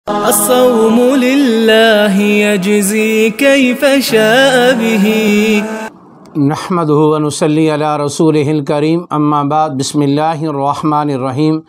الصوم لله يجزي كيف شاء به نحمده ونصلي على رسوله الكريم اما بعد بسم اللہ الرحمن الرحیم۔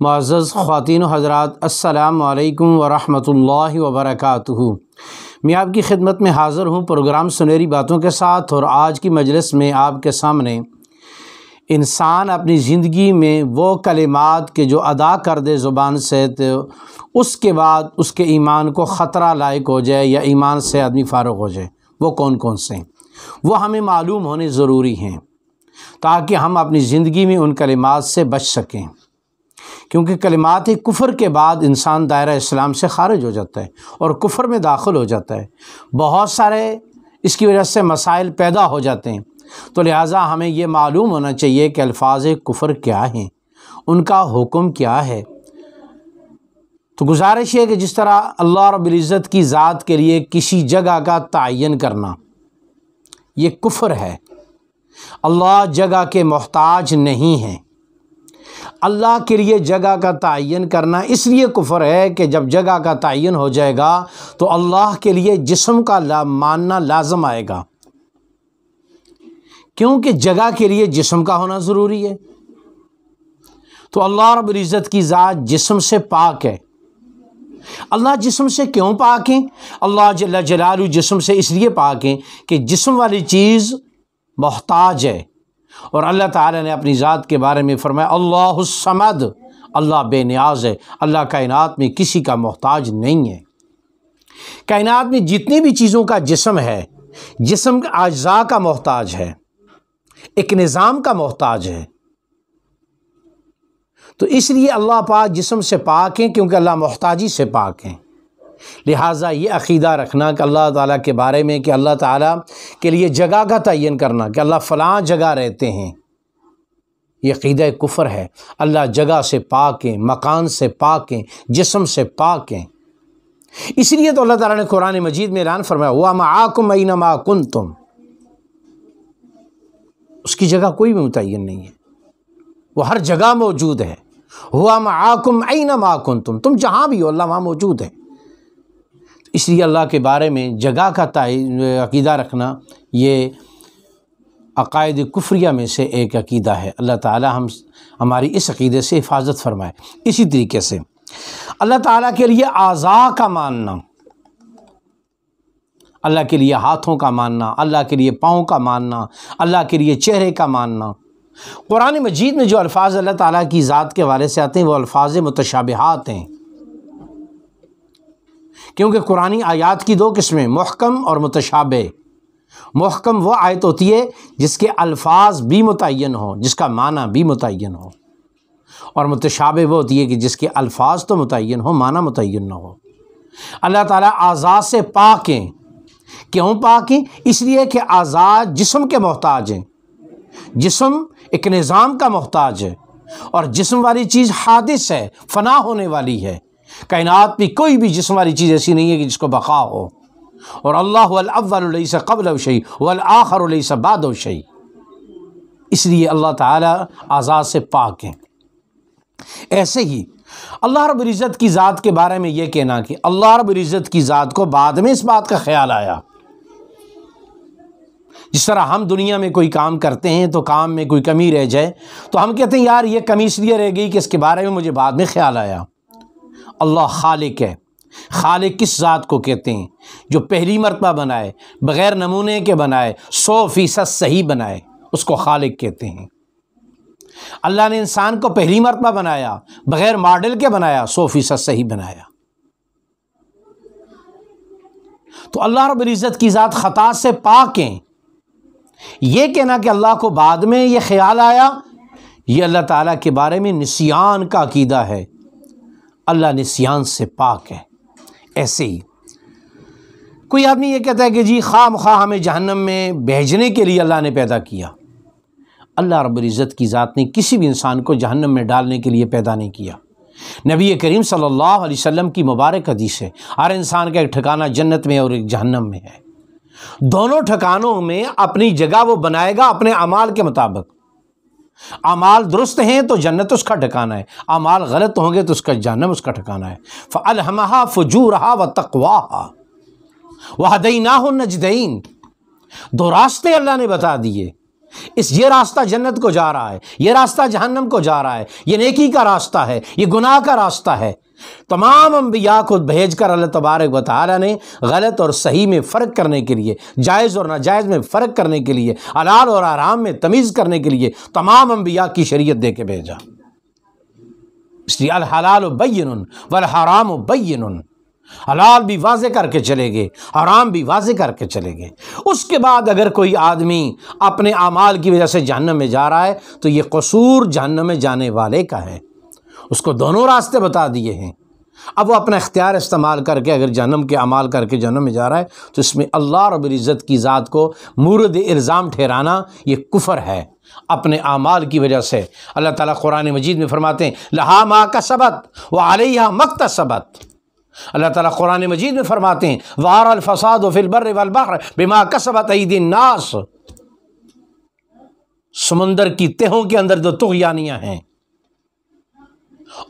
معزز خواتین و حضرات، السلام علیکم ورحمۃ اللہ وبرکاتہ۔ میں آپ کی خدمت میں حاضر ہوں پروگرام سنہری باتوں کے ساتھ، اور آج کی مجلس میں آپ کے سامنے انسان اپنی زندگی میں وہ کلمات کے جو ادا کر دے زبان سے تو اس کے بعد اس کے ایمان کو خطرہ لاحق ہو جائے یا ایمان سے آدمی فارغ ہو جائے، وہ کون کون سے ہیں وہ ہمیں معلوم ہونے ضروری ہیں تاکہ ہم اپنی زندگی میں ان کلمات سے بچ سکیں، کیونکہ کلمات کفر کے بعد انسان دائرہ اسلام سے خارج ہو جاتا ہے اور کفر میں داخل ہو جاتا ہے، بہت سارے اس کی وجہ سے مسائل پیدا ہو جاتے ہیں۔ تو لہٰذا ہمیں یہ معلوم ہونا چاہیے کہ الفاظ کفر کیا ہیں، ان کا حکم کیا ہے۔ تو گزارش ہے کہ جس طرح اللہ رب العزت کی ذات کے لیے کسی جگہ کا تعین کرنا یہ کفر ہے، اللہ جگہ کے محتاج نہیں ہیں، اللہ کے لیے جگہ کا تعین کرنا اس لیے کفر ہے کہ جب جگہ کا تعین ہو جائے گا تو اللہ کے لیے جسم کا ماننا لازم آئے گا، کیونکہ جگہ کے لیے جسم کا ہونا ضروری ہے۔ تو اللہ رب العزت کی ذات جسم سے پاک ہے۔ اللہ جسم سے کیوں پاک ہیں؟ اللہ جل جلالہ جسم سے اس لیے پاک ہیں کہ جسم والی چیز محتاج ہے، اور اللہ تعالیٰ نے اپنی ذات کے بارے میں فرمایا اللہ الصمد، اللہ بے نیاز ہے، اللہ کائنات میں کسی کا محتاج نہیں ہے۔ کائنات میں جتنی بھی چیزوں کا جسم ہے، جسم اجزاء کا محتاج ہے، ایک نظام کا محتاج ہے۔ تو اس لیے اللہ پاک جسم سے پاک ہیں کیونکہ اللہ محتاجی سے پاک ہیں۔ لہٰذا یہ عقیدہ رکھنا کہ اللہ تعالیٰ کے بارے میں کہ اللہ تعالیٰ کے لیے جگہ کا تعین کرنا کہ اللہ فلاں جگہ رہتے ہیں، یہ عقیدہ کفر ہے۔ اللہ جگہ سے پاک ہیں، مکان سے پاک ہیں، جسم سے پاک ہیں۔ اس لیے تو اللہ تعالیٰ نے قرآن مجید میں اعلان فرمایا وَهُوَ مَعَكُمْ أَيْنَمَا كُنْتُمْ، اس کی جگہ کوئی بھی متعین نہیں ہے، وہ ہر جگہ موجود ہے۔ هُوَ مَعَكُمْ أَيْنَمَا كُنْتُمْ، تم جہاں بھی ہو اللہ وہاں موجود ہے۔ اس لیے اللہ کے بارے میں جگہ کا عقیدہ رکھنا یہ عقائد کفریہ میں سے ایک عقیدہ ہے۔ اللہ تعالی ہماری اس عقیدے سے حفاظت فرمائے۔ اسی طریقے سے اللہ تعالیٰ کے لیے اعضاء کا ماننا، اللہ کے لیے ہاتھوں کا ماننا، اللہ کے لیے پاؤں کا ماننا، اللہ کے لیے چہرے کا ماننا۔ قرآن مجید میں جو الفاظ اللہ تعالیٰ کی ذات کے حوالے سے آتے ہیں وہ الفاظ متشابہات ہیں، کیونکہ قرآنی آیات کی دو قسمیں محکم اور متشابہ۔ محکم وہ آیت ہوتی ہے جس کے الفاظ بھی متعین ہوں، جس کا معنی بھی متعین ہو، اور متشابہ وہ ہوتی ہے کہ جس کے الفاظ تو متعین ہو معنی متعین نہ ہو۔ اللہ تعالیٰ اعضاء سے پاک ہیں۔ کیوں پاک ہیں؟ اس لیے کہ اعضاء جسم کے محتاج ہیں، جسم ایک نظام کا محتاج ہے، اور جسم والی چیز حادث ہے، فنا ہونے والی ہے۔ کائنات میں کوئی بھی جسم والی چیز ایسی نہیں ہے کہ جس کو بقا ہو، اور اللہ الاول لیس قبلہ شیء والآخر لیس بعدہ شیء، اس لیے اللہ تعالیٰ اعضاء سے پاک ہیں۔ ایسے ہی اللہ رب العزت کی ذات کے بارے میں یہ کہنا کہ اللہ رب العزت کی ذات کو بعد میں اس بات کا خیال آیا، جس طرح ہم دنیا میں کوئی کام کرتے ہیں تو کام میں کوئی کمی رہ جائے تو ہم کہتے ہیں یار یہ کمی اس لیے رہ گئی کہ اس کے بارے میں مجھے بعد میں خیال آیا۔ اللہ خالق ہے۔ خالق کس ذات کو کہتے ہیں؟ جو پہلی مرتبہ بنائے، بغیر نمونے کے بنائے، 100% صحیح بنائے، اس کو خالق کہتے ہیں۔ اللہ نے انسان کو پہلی مرتبہ بنایا، بغیر ماڈل کے بنایا، 100% صحیح بنایا۔ تو اللہ رب العزت کی ذات خطا سے پاک ہیں۔ یہ کہنا کہ اللہ کو بعد میں یہ خیال آیا، یہ اللہ تعالیٰ کے بارے میں نسیان کا عقیدہ ہے۔ اللہ نسیان سے پاک ہے۔ ایسے ہی کوئی آدمی یہ کہتا ہے کہ جی خواہ مخواہ ہمیں جہنم میں بھیجنے کے لیے اللہ نے پیدا کیا۔ اللہ رب العزت کی ذات نے کسی بھی انسان کو جہنم میں ڈالنے کے لیے پیدا نہیں کیا۔ نبی کریم صلی اللہ علیہ وسلم کی مبارک حدیث ہے ہر انسان کا ایک ٹھکانہ جنت میں اور ایک جہنم میں ہے، دونوں ٹھکانوں میں اپنی جگہ وہ بنائے گا اپنے اعمال کے مطابق۔ اعمال درست ہیں تو جنت اس کا ٹھکانہ ہے، اعمال غلط ہوں گے تو اس کا جہنم اس کا ٹھکانہ ہے۔ فَأَلْهَمَهَا فُجُورَهَا وَتَقْوَاهَا وَهَدَيْنَاهُ النَّجْدَيْنِ، دو راستے اللہ نے بتا دیے، یہ راستہ جنت کو جا رہا ہے، یہ راستہ جہنم کو جا رہا ہے، یہ نیکی کا راستہ ہے، یہ گناہ کا راستہ ہے۔ تمام انبیاء کو بھیج کر اللہ تبارک و تعالیٰ نے غلط اور صحیح میں فرق کرنے کے لیے، جائز اور ناجائز میں فرق کرنے کے لیے، حلال اور حرام میں تمیز کرنے کے لیے تمام انبیاء کی شریعت دے کے بھیجا۔ اس لیے الحلال بین والحرام بین، حلال بھی واضح کر کے چلے گئے، حرام بھی واضح کر کے چلے گئے۔ اس کے بعد اگر کوئی آدمی اپنے اعمال کی وجہ سے جہنم میں جا رہا ہے تو یہ قصور جہنم میں جانے والے کا ہے، اس کو دونوں راستے بتا دیے ہیں۔ اب وہ اپنا اختیار استعمال کر کے اگر جہنم کے اعمال کر کے جہنم میں جا رہا ہے تو اس میں اللہ رب العزت کی ذات کو مورد الزام ٹھہرانا یہ کفر ہے اپنے اعمال کی وجہ سے۔ اللہ تعالیٰ قرآن مجید میں فرماتے ہیں لہا ما کسبت وعلیہا مکتسبت، اللہ تعالیٰ قرآن مجید میں فرماتے ہیں ظہر الفساد فی البر والبحر بما کسبت ایدی الناس، سمندر کی تہوں کے اندر جو طغیانیاں ہیں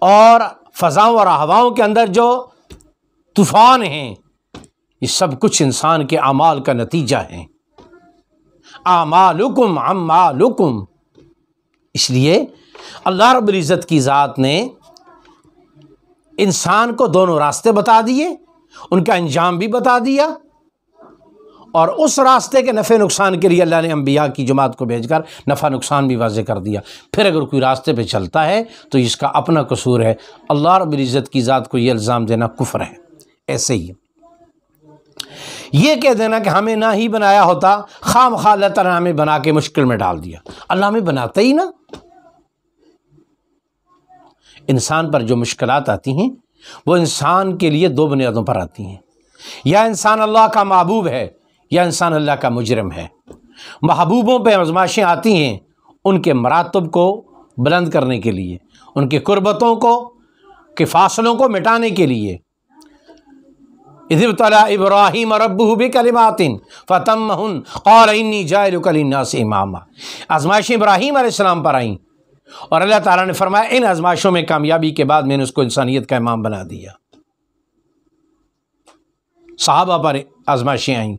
اور فضاؤں اور ہواؤں کے اندر جو طوفان ہیں، یہ سب کچھ انسان کے اعمال کا نتیجہ ہیں۔ اعمالکم اعمالکم، اس لیے اللہ رب العزت کی ذات نے انسان کو دونوں راستے بتا دیے، ان کا انجام بھی بتا دیا، اور اس راستے کے نفع نقصان کے لیے اللہ نے انبیاء کی جماعت کو بھیج کر نفع نقصان بھی واضح کر دیا۔ پھر اگر کوئی راستے پہ چلتا ہے تو اس کا اپنا قصور ہے، اللہ رب العزت کی ذات کو یہ الزام دینا کفر ہے۔ ایسے ہی یہ کہہ دینا کہ ہمیں نہ ہی بنایا ہوتا، خواہ مخواہ اللہ تعالیٰ نے ہمیں بنا کے مشکل میں ڈال دیا، اللہ ہمیں بناتا ہی نا۔ انسان پر جو مشکلات آتی ہیں وہ انسان کے لیے دو بنیادوں پر آتی ہیں، یا انسان اللہ کا محبوب ہے یا انسان اللہ کا مجرم ہے۔ محبوبوں پہ آزمائشیں آتی ہیں ان کے مراتب کو بلند کرنے کے لیے، ان کے قربتوں کو کے فاصلوں کو مٹانے کے لیے۔ اذ ابتلی ابراہیم ربہ بکلمات فتمہن قال انی جاعلک للناس اماما، آزمائشیں ابراہیم علیہ السلام پر آئیں اور اللہ تعالیٰ نے فرمایا ان آزمائشوں میں کامیابی کے بعد میں نے اس کو انسانیت کا امام بنا دیا۔ صحابہ پر آزمائشیں آئیں،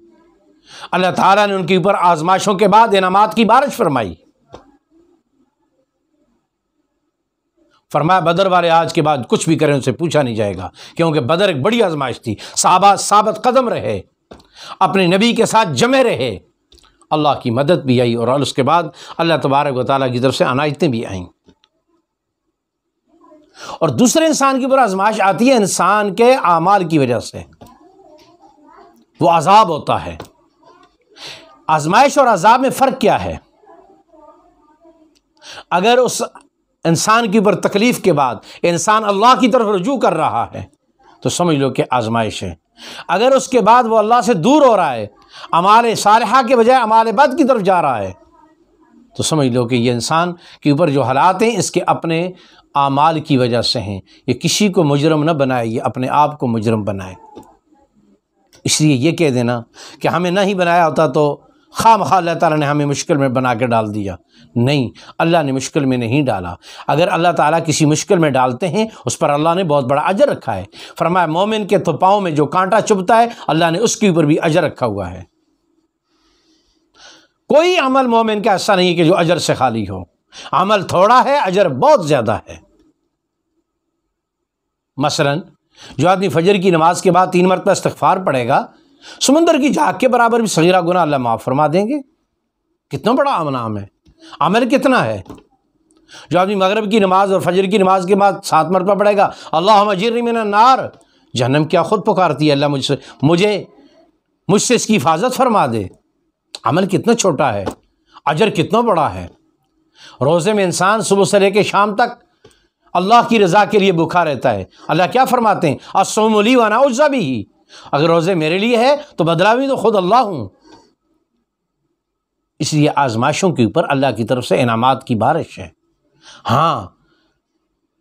اللہ تعالیٰ نے ان کے اوپر آزمائشوں کے بعد انعامات کی بارش فرمائی۔ فرمایا بدر والے آج کے بعد کچھ بھی کریں ان سے پوچھا نہیں جائے گا، کیونکہ بدر ایک بڑی آزمائش تھی۔ صحابہ ثابت قدم رہے، اپنے نبی کے ساتھ جمے رہے، اللہ کی مدد بھی آئی، اور اس کے بعد اللہ تبارک و تعالیٰ کی طرف سے عنایتیں بھی آئیں۔ اور دوسرے انسان کے اوپر آزمائش آتی ہے انسان کے اعمال کی وجہ سے، وہ عذاب ہوتا ہے۔ آزمائش اور عذاب میں فرق کیا ہے؟ اگر اس انسان کے اوپر تکلیف کے بعد انسان اللہ کی طرف رجوع کر رہا ہے تو سمجھ لو کہ آزمائش ہے۔ اگر اس کے بعد وہ اللہ سے دور ہو رہا ہے، اعمال صالحہ کے بجائے اعمال بد کی طرف جا رہا ہے، تو سمجھ لو کہ یہ انسان کے اوپر جو حالات ہیں اس کے اپنے اعمال کی وجہ سے ہیں۔ یہ کسی کو مجرم نہ بنائے، یہ اپنے آپ کو مجرم بنائے۔ اس لیے یہ کہہ دینا کہ ہمیں نہ ہی بنایا ہوتا تو خواہ مخواہ اللہ تعالیٰ نے ہمیں مشکل میں بنا کے ڈال دیا، نہیں، اللہ نے مشکل میں نہیں ڈالا۔ اگر اللہ تعالیٰ کسی مشکل میں ڈالتے ہیں اس پر اللہ نے بہت بڑا اجر رکھا ہے۔ فرمایا مومن کے تو پاؤں میں جو کانٹا چبھتا ہے اللہ نے اس کے اوپر بھی اجر رکھا ہوا ہے۔ کوئی عمل مومن کا ایسا نہیں کہ جو اجر سے خالی ہو، عمل تھوڑا ہے اجر بہت زیادہ ہے۔ مثلا جو آدمی فجر کی نماز کے بعد 3 مرتبہ استغفار پڑھے گا، سمندر کی جھاگ کے برابر بھی صغیرہ گناہ اللہ معاف فرما دیں گے۔ کتنا بڑا انعام ہے، عمل کتنا ہے۔ جو آدمی مغرب کی نماز اور فجر کی نماز کے بعد 7 مرتبہ پڑھے گا اللہم اجرنی من النار، جہنم کیا خود پکارتی ہے اللہ مجھ سے اس کی حفاظت فرما دے۔ عمل کتنا چھوٹا ہے، اجر کتنا بڑا ہے۔ روزے میں انسان صبح سے لے کے شام تک اللہ کی رضا کے لیے بھوکا رہتا ہے۔ اللہ کیا فرماتے ہیں الصوم لی وانا اجزی بہ، اگر روزے میرے لیے ہے تو بدلہ بھی تو خود اللہ ہوں۔ اس لیے آزمائشوں کے اوپر اللہ کی طرف سے انعامات کی بارش ہے۔ ہاں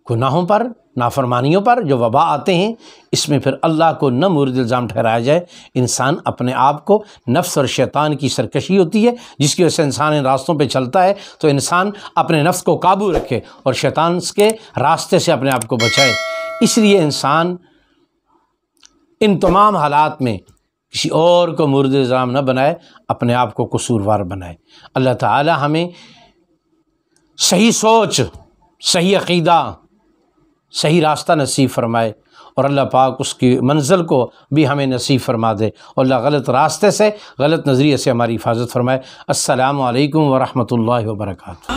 گناہوں پر نافرمانیوں پر جو وبا آتے ہیں، اس میں پھر اللہ کو نہ مورد الزام ٹھہرایا جائے۔ انسان اپنے آپ کو، نفس اور شیطان کی سرکشی ہوتی ہے جس کی وجہ سے انسان ان راستوں پہ چلتا ہے، تو انسان اپنے نفس کو قابو رکھے اور شیطان کے راستے سے اپنے آپ کو بچائے۔ اس لیے انسان ان تمام حالات میں کسی اور کو مورد الزام نہ بنائے، اپنے آپ کو قصوروار بنائے۔ اللہ تعالی ہمیں صحیح سوچ، صحیح عقیدہ، صحیح راستہ نصیب فرمائے، اور اللہ پاک اس کی منزل کو بھی ہمیں نصیب فرما دے، اور اللہ غلط راستے سے، غلط نظریے سے ہماری حفاظت فرمائے۔ السلام علیکم ورحمۃ اللہ وبرکاتہ۔